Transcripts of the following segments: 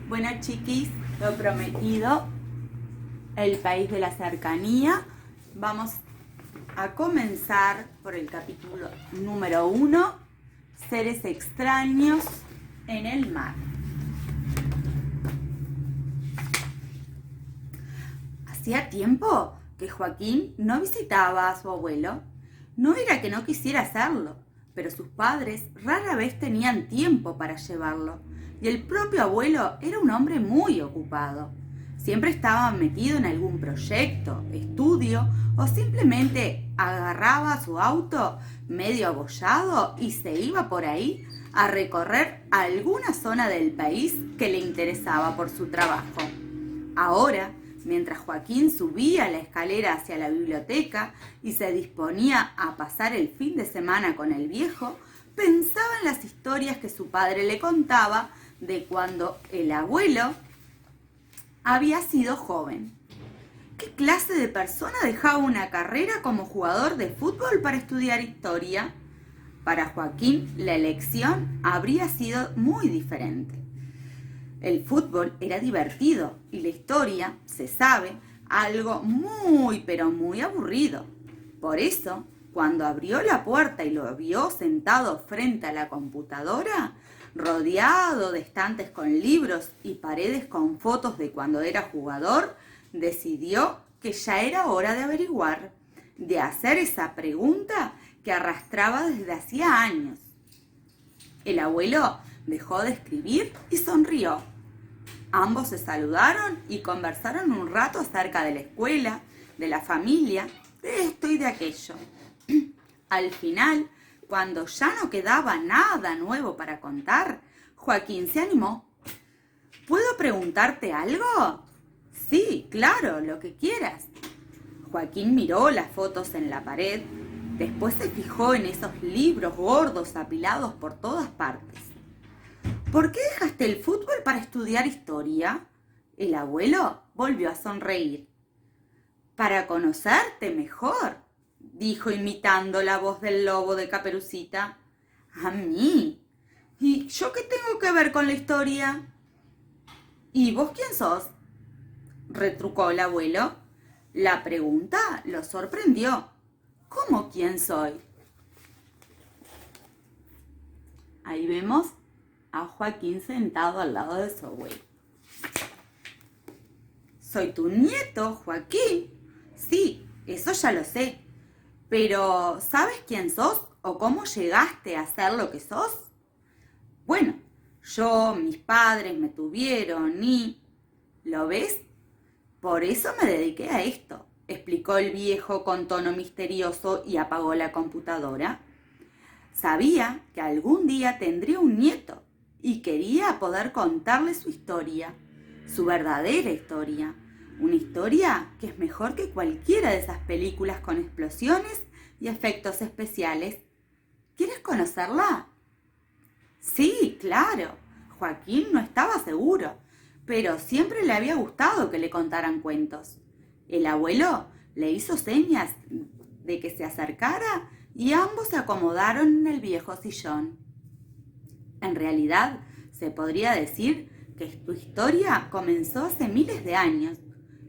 Bueno, chiquis, lo prometido, el país de la cercanía. Vamos a comenzar por el capítulo número 1, seres extraños en el mar. Hacía tiempo que Joaquín no visitaba a su abuelo. No era que no quisiera hacerlo, pero sus padres rara vez tenían tiempo para llevarlo, y el propio abuelo era un hombre muy ocupado. Siempre estaba metido en algún proyecto, estudio, o simplemente agarraba su auto medio abollado y se iba por ahí a recorrer alguna zona del país que le interesaba por su trabajo. Ahora, mientras Joaquín subía la escalera hacia la biblioteca y se disponía a pasar el fin de semana con el viejo, pensaba en las historias que su padre le contaba de cuando el abuelo había sido joven. ¿Qué clase de persona dejaba una carrera como jugador de fútbol para estudiar historia? Para Joaquín, la elección habría sido muy diferente. El fútbol era divertido y la historia, se sabe, algo muy pero muy aburrido. Por eso, cuando abrió la puerta y lo vio sentado frente a la computadora, rodeado de estantes con libros y paredes con fotos de cuando era jugador, decidió que ya era hora de averiguar, de hacer esa pregunta que arrastraba desde hacía años. El abuelo dejó de escribir y sonrió. Ambos se saludaron y conversaron un rato acerca de la escuela, de la familia, de esto y de aquello. Al final, cuando ya no quedaba nada nuevo para contar, Joaquín se animó. ¿Puedo preguntarte algo? Sí, claro, lo que quieras. Joaquín miró las fotos en la pared, después se fijó en esos libros gordos apilados por todas partes. ¿Por qué dejaste el fútbol para estudiar historia? El abuelo volvió a sonreír. Para conocerte mejor, dijo imitando la voz del lobo de Caperucita. ¿A mí? ¿Y yo qué tengo que ver con la historia? ¿Y vos quién sos? Retrucó el abuelo. La pregunta lo sorprendió. ¿Cómo quién soy? Ahí vemos a Joaquín sentado al lado de su abuelo. Soy tu nieto, Joaquín. Sí, eso ya lo sé. Pero, ¿sabes quién sos o cómo llegaste a ser lo que sos? Bueno, mis padres me tuvieron y... ¿Lo ves? Por eso me dediqué a esto, explicó el viejo con tono misterioso y apagó la computadora. Sabía que algún día tendría un nieto y quería poder contarle su historia, su verdadera historia, una historia que es mejor que cualquiera de esas películas con explosiones y efectos especiales. ¿Quieres conocerla? Sí, claro. Joaquín no estaba seguro, pero siempre le había gustado que le contaran cuentos. El abuelo le hizo señas de que se acercara y ambos se acomodaron en el viejo sillón. En realidad, se podría decir que tu historia comenzó hace miles de años,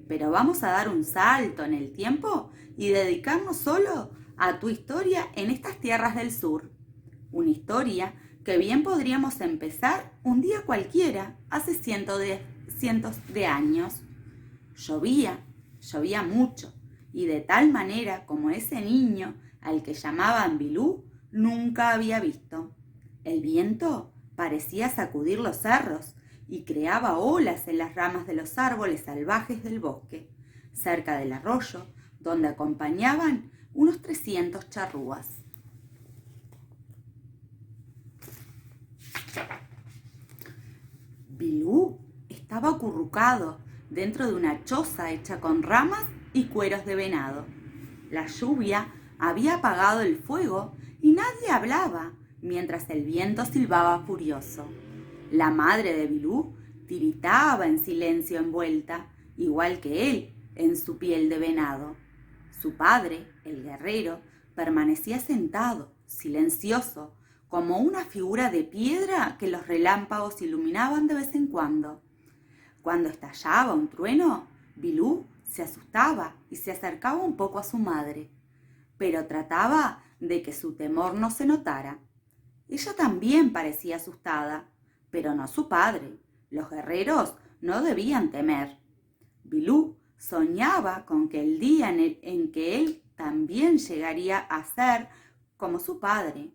pero vamos a dar un salto en el tiempo y dedicarnos solo a tu historia en estas tierras del sur. Una historia que bien podríamos empezar un día cualquiera, hace cientos de años. Llovía mucho, y de tal manera como ese niño al que llamaban Bilú nunca había visto. El viento parecía sacudir los cerros y creaba olas en las ramas de los árboles salvajes del bosque, cerca del arroyo, donde acompañaban unos 300 charrúas. Bilú estaba acurrucado dentro de una choza hecha con ramas y cueros de venado. La lluvia había apagado el fuego y nadie hablaba, mientras el viento silbaba furioso. La madre de Bilú tiritaba en silencio envuelta, igual que él, en su piel de venado. Su padre, el guerrero, permanecía sentado, silencioso, como una figura de piedra que los relámpagos iluminaban de vez en cuando. Cuando estallaba un trueno, Bilú se asustaba y se acercaba un poco a su madre, pero trataba de que su temor no se notara. Ella también parecía asustada, pero no su padre. Los guerreros no debían temer. Bilú soñaba con que el día en que él también llegaría a ser como su padre,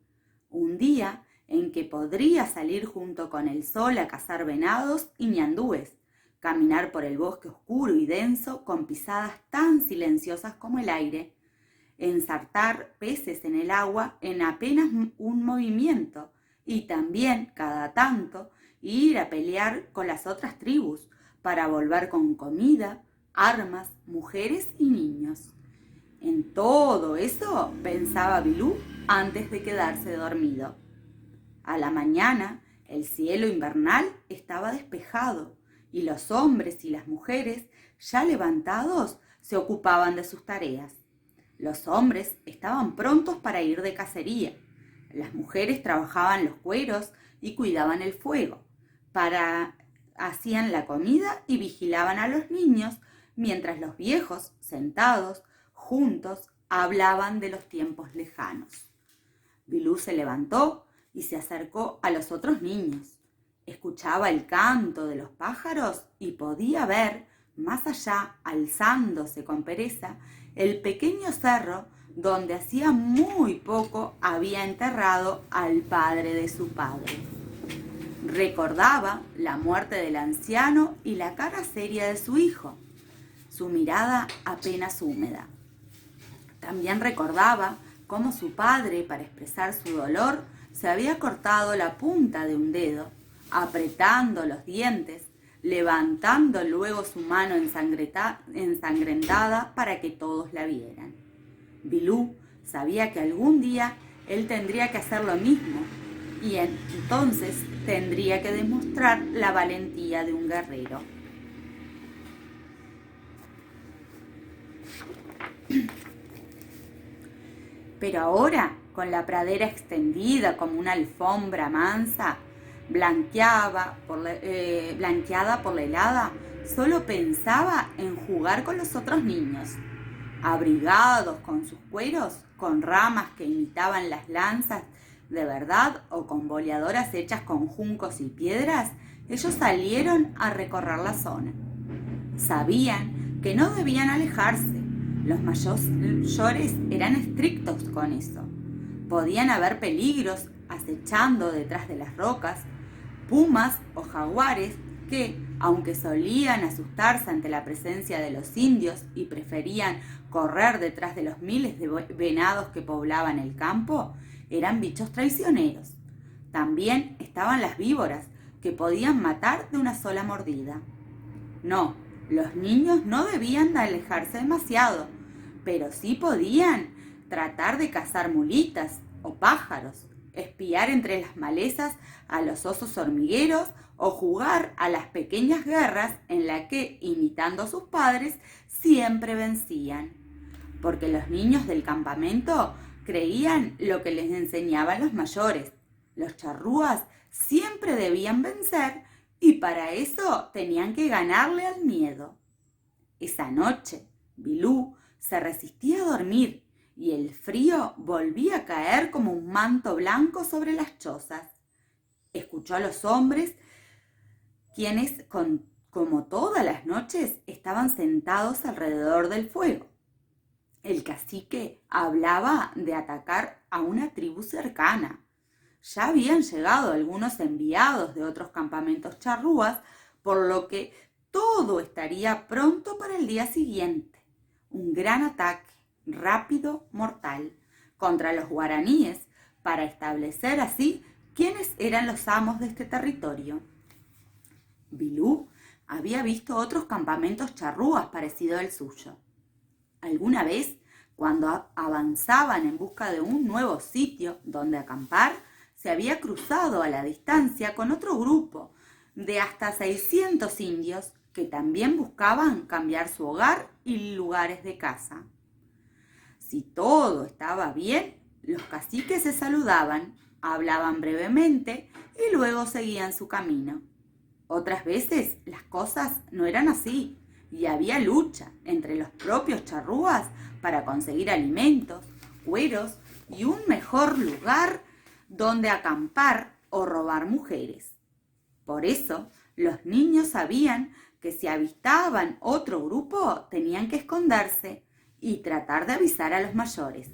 un día en que podría salir junto con el sol a cazar venados y ñandúes, caminar por el bosque oscuro y denso con pisadas tan silenciosas como el aire, ensartar peces en el agua en apenas un movimiento y también, cada tanto, ir a pelear con las otras tribus para volver con comida, armas, mujeres y niños. En todo eso pensaba Bilú antes de quedarse dormido. A la mañana, el cielo invernal estaba despejado y los hombres y las mujeres, ya levantados, se ocupaban de sus tareas. Los hombres estaban prontos para ir de cacería. Las mujeres trabajaban los cueros y cuidaban el fuego. Hacían la comida y vigilaban a los niños, mientras los viejos, sentados, juntos, hablaban de los tiempos lejanos. Bilú se levantó y se acercó a los otros niños. Escuchaba el canto de los pájaros y podía ver, más allá, alzándose con pereza, el pequeño cerro donde hacía muy poco había enterrado al padre de su padre. Recordaba la muerte del anciano y la cara seria de su hijo, su mirada apenas húmeda. También recordaba cómo su padre, para expresar su dolor, se había cortado la punta de un dedo, apretando los dientes, levantando luego su mano ensangrentada para que todos la vieran. Bilú sabía que algún día él tendría que hacer lo mismo y entonces tendría que demostrar la valentía de un guerrero. Pero ahora, con la pradera extendida como una alfombra mansa, blanqueada por la helada, solo pensaba en jugar con los otros niños. Abrigados con sus cueros, con ramas que imitaban las lanzas de verdad o con boleadoras hechas con juncos y piedras, ellos salieron a recorrer la zona. Sabían que no debían alejarse. Los mayores eran estrictos con eso. Podían haber peligros acechando detrás de las rocas, pumas o jaguares que, aunque solían asustarse ante la presencia de los indios y preferían correr detrás de los miles de venados que poblaban el campo, eran bichos traicioneros. También estaban las víboras, que podían matar de una sola mordida. No, los niños no debían de alejarse demasiado, pero sí podían tratar de cazar mulitas o pájaros, espiar entre las malezas a los osos hormigueros o jugar a las pequeñas guerras en las que, imitando a sus padres, siempre vencían. Porque los niños del campamento creían lo que les enseñaban los mayores. Los charrúas siempre debían vencer y para eso tenían que ganarle al miedo. Esa noche, Bilú se resistía a dormir y el frío volvía a caer como un manto blanco sobre las chozas. Escuchó a los hombres, quienes, como todas las noches, estaban sentados alrededor del fuego. El cacique hablaba de atacar a una tribu cercana. Ya habían llegado algunos enviados de otros campamentos charrúas, por lo que todo estaría pronto para el día siguiente. Un gran ataque, rápido, mortal, contra los guaraníes, para establecer así quiénes eran los amos de este territorio. Bilú había visto otros campamentos charrúas parecidos al suyo. Alguna vez, cuando avanzaban en busca de un nuevo sitio donde acampar, se había cruzado a la distancia con otro grupo de hasta 600 indios que también buscaban cambiar su hogar y lugares de caza. Si todo estaba bien, los caciques se saludaban, hablaban brevemente y luego seguían su camino. Otras veces las cosas no eran así y había lucha entre los propios charrúas para conseguir alimentos, cueros y un mejor lugar donde acampar o robar mujeres. Por eso los niños sabían que si avistaban otro grupo tenían que esconderse y tratar de avisar a los mayores.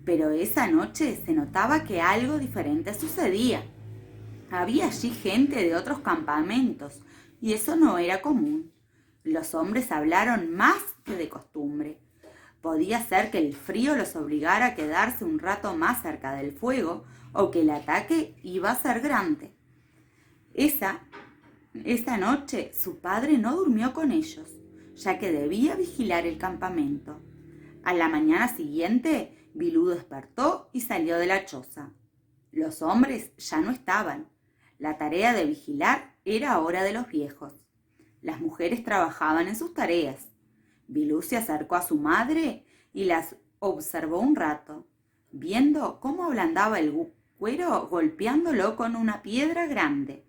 Pero esa noche se notaba que algo diferente sucedía. Había allí gente de otros campamentos y eso no era común. Los hombres hablaron más que de costumbre. Podía ser que el frío los obligara a quedarse un rato más cerca del fuego o que el ataque iba a ser grande. Esa noche su padre no durmió con ellos, ya que debía vigilar el campamento. A la mañana siguiente, Bilú despertó y salió de la choza. Los hombres ya no estaban. La tarea de vigilar era ahora de los viejos. Las mujeres trabajaban en sus tareas. Bilú se acercó a su madre y las observó un rato, viendo cómo ablandaba el cuero golpeándolo con una piedra grande.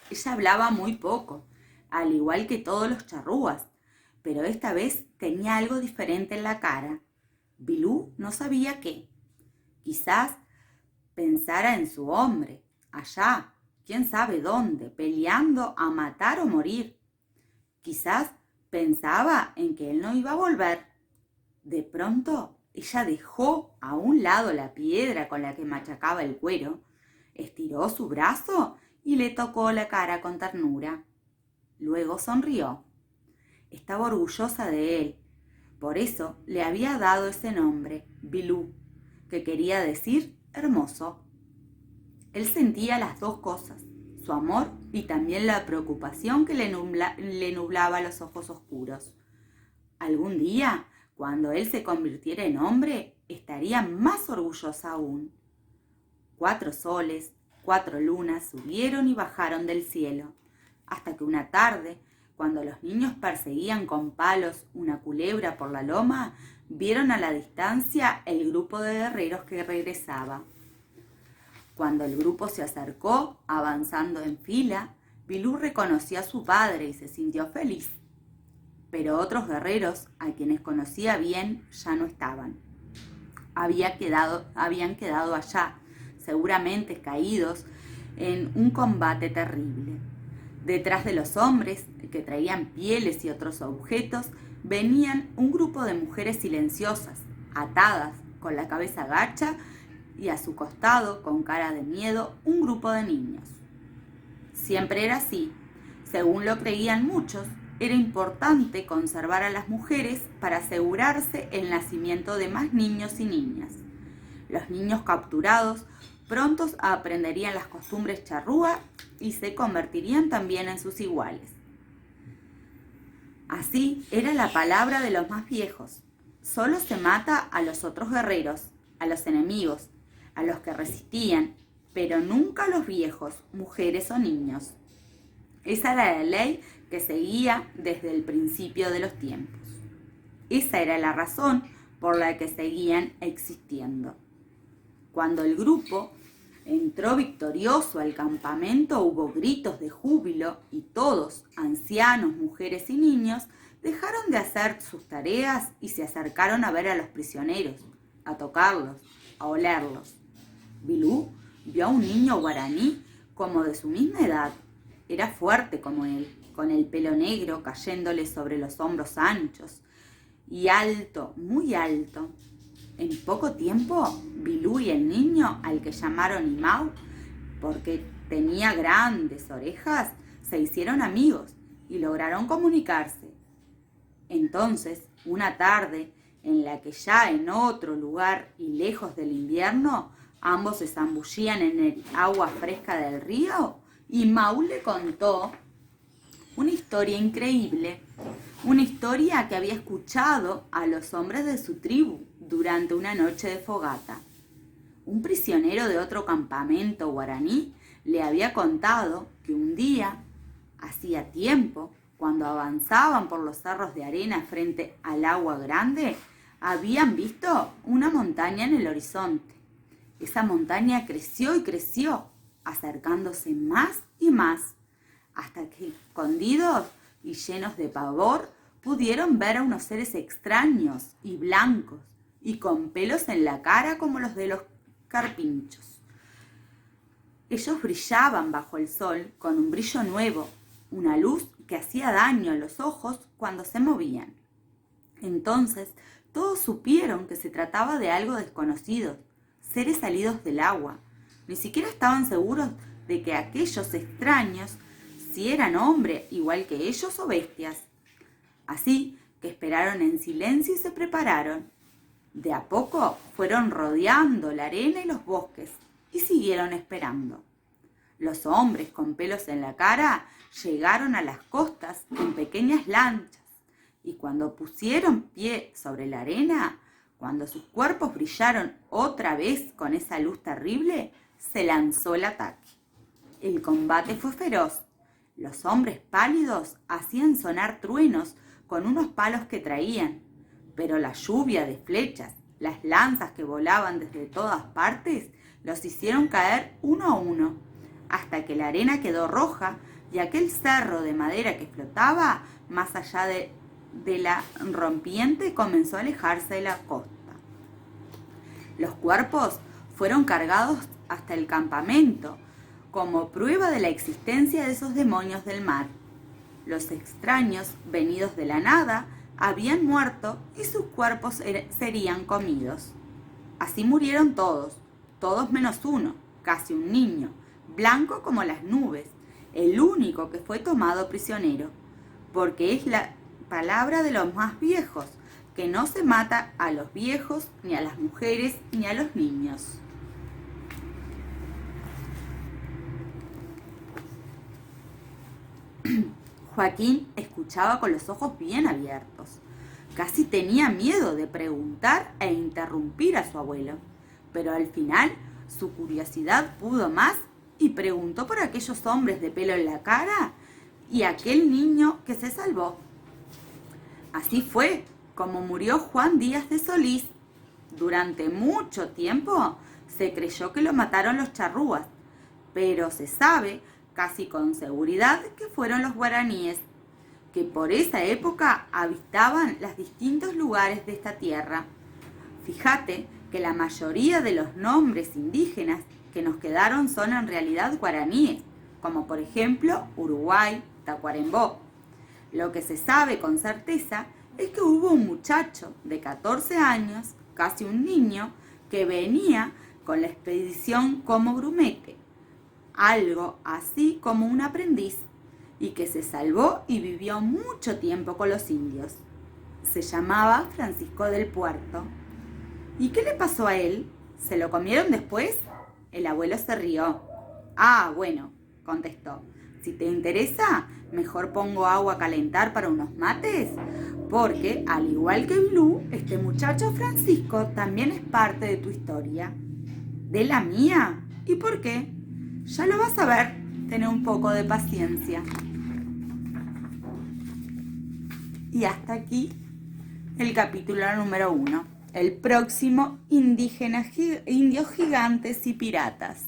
Ella hablaba muy poco, al igual que todos los charrúas, pero esta vez tenía algo diferente en la cara. Bilú no sabía qué. Quizás pensara en su hombre, allá, quién sabe dónde, peleando a matar o morir. Quizás pensaba en que él no iba a volver. De pronto, ella dejó a un lado la piedra con la que machacaba el cuero, estiró su brazo y le tocó la cara con ternura. Luego sonrió. Estaba orgullosa de él. Por eso le había dado ese nombre, Bilú, que quería decir hermoso. Él sentía las dos cosas, su amor y también la preocupación que le nublaba los ojos oscuros. Algún día, cuando él se convirtiera en hombre, estaría más orgullosa aún. 4 soles, 4 lunas subieron y bajaron del cielo, hasta que una tarde, cuando los niños perseguían con palos una culebra por la loma, vieron a la distancia el grupo de guerreros que regresaba. Cuando el grupo se acercó, avanzando en fila, Bilú reconoció a su padre y se sintió feliz. Pero otros guerreros, a quienes conocía bien, ya no estaban. Habían quedado allá, seguramente caídos en un combate terrible. Detrás de los hombres, que traían pieles y otros objetos, venían un grupo de mujeres silenciosas, atadas, con la cabeza gacha, y a su costado, con cara de miedo, un grupo de niños. Siempre era así. Según lo creían muchos, era importante conservar a las mujeres para asegurarse el nacimiento de más niños y niñas. Los niños capturados prontos aprenderían las costumbres charrúa y se convertirían también en sus iguales. Así era la palabra de los más viejos. Solo se mata a los otros guerreros, a los enemigos, a los que resistían, pero nunca a los viejos, mujeres o niños. Esa era la ley que seguía desde el principio de los tiempos. Esa era la razón por la que seguían existiendo. Cuando el grupo entró victorioso al campamento, hubo gritos de júbilo y todos, ancianos, mujeres y niños, dejaron de hacer sus tareas y se acercaron a ver a los prisioneros, a tocarlos, a olerlos. Bilú vio a un niño guaraní como de su misma edad. Era fuerte como él, con el pelo negro cayéndole sobre los hombros anchos y alto, muy alto. En poco tiempo, Bilú y el niño, al que llamaron Imau, porque tenía grandes orejas, se hicieron amigos y lograron comunicarse. Entonces, una tarde, en la que ya en otro lugar y lejos del invierno, ambos se zambullían en el agua fresca del río, Imau le contó una historia increíble, una historia que había escuchado a los hombres de su tribu durante una noche de fogata. Un prisionero de otro campamento guaraní le había contado que un día, hacía tiempo, cuando avanzaban por los cerros de arena frente al agua grande, habían visto una montaña en el horizonte. Esa montaña creció y creció, acercándose más y más, hasta que, escondidos y llenos de pavor, pudieron ver a unos seres extraños y blancos y con pelos en la cara como los de los carpinchos. Ellos brillaban bajo el sol con un brillo nuevo, una luz que hacía daño a los ojos cuando se movían. Entonces todos supieron que se trataba de algo desconocido, seres salidos del agua. Ni siquiera estaban seguros de que aquellos extraños si eran hombres igual que ellos o bestias. Así que esperaron en silencio y se prepararon. De a poco fueron rodeando la arena y los bosques y siguieron esperando. Los hombres con pelos en la cara llegaron a las costas en pequeñas lanchas y cuando pusieron pie sobre la arena, cuando sus cuerpos brillaron otra vez con esa luz terrible, se lanzó el ataque. El combate fue feroz. Los hombres pálidos hacían sonar truenos con unos palos que traían, pero la lluvia de flechas, las lanzas que volaban desde todas partes, los hicieron caer uno a uno, hasta que la arena quedó roja y aquel cerro de madera que flotaba más allá de la rompiente comenzó a alejarse de la costa. Los cuerpos fueron cargados hasta el campamento, como prueba de la existencia de esos demonios del mar. Los extraños, venidos de la nada, habían muerto y sus cuerpos serían comidos. Así murieron todos menos uno, casi un niño, blanco como las nubes, el único que fue tomado prisionero, porque es la palabra de los más viejos, que no se mata a los viejos, ni a las mujeres, ni a los niños. Joaquín escuchaba con los ojos bien abiertos. Casi tenía miedo de preguntar e interrumpir a su abuelo, pero al final su curiosidad pudo más y preguntó por aquellos hombres de pelo en la cara y aquel niño que se salvó. Así fue como murió Juan Díaz de Solís. Durante mucho tiempo se creyó que lo mataron los charrúas, pero se sabe casi con seguridad que fueron los guaraníes, que por esa época habitaban los distintos lugares de esta tierra. Fíjate que la mayoría de los nombres indígenas que nos quedaron son en realidad guaraníes, como por ejemplo Uruguay, Tacuarembó. Lo que se sabe con certeza es que hubo un muchacho de 14 años, casi un niño, que venía con la expedición como grumete, algo así como un aprendiz, y que se salvó y vivió mucho tiempo con los indios. Se llamaba Francisco del Puerto. ¿Y qué le pasó a él? ¿Se lo comieron después? El abuelo se rió. Ah, bueno, contestó. Si te interesa, mejor pongo agua a calentar para unos mates, porque, al igual que Blue, este muchacho Francisco también es parte de tu historia. ¿De la mía? ¿Y por qué? Ya lo vas a ver. Ten un poco de paciencia. Y hasta aquí el capítulo número 1. El próximo, indios gigantes y piratas.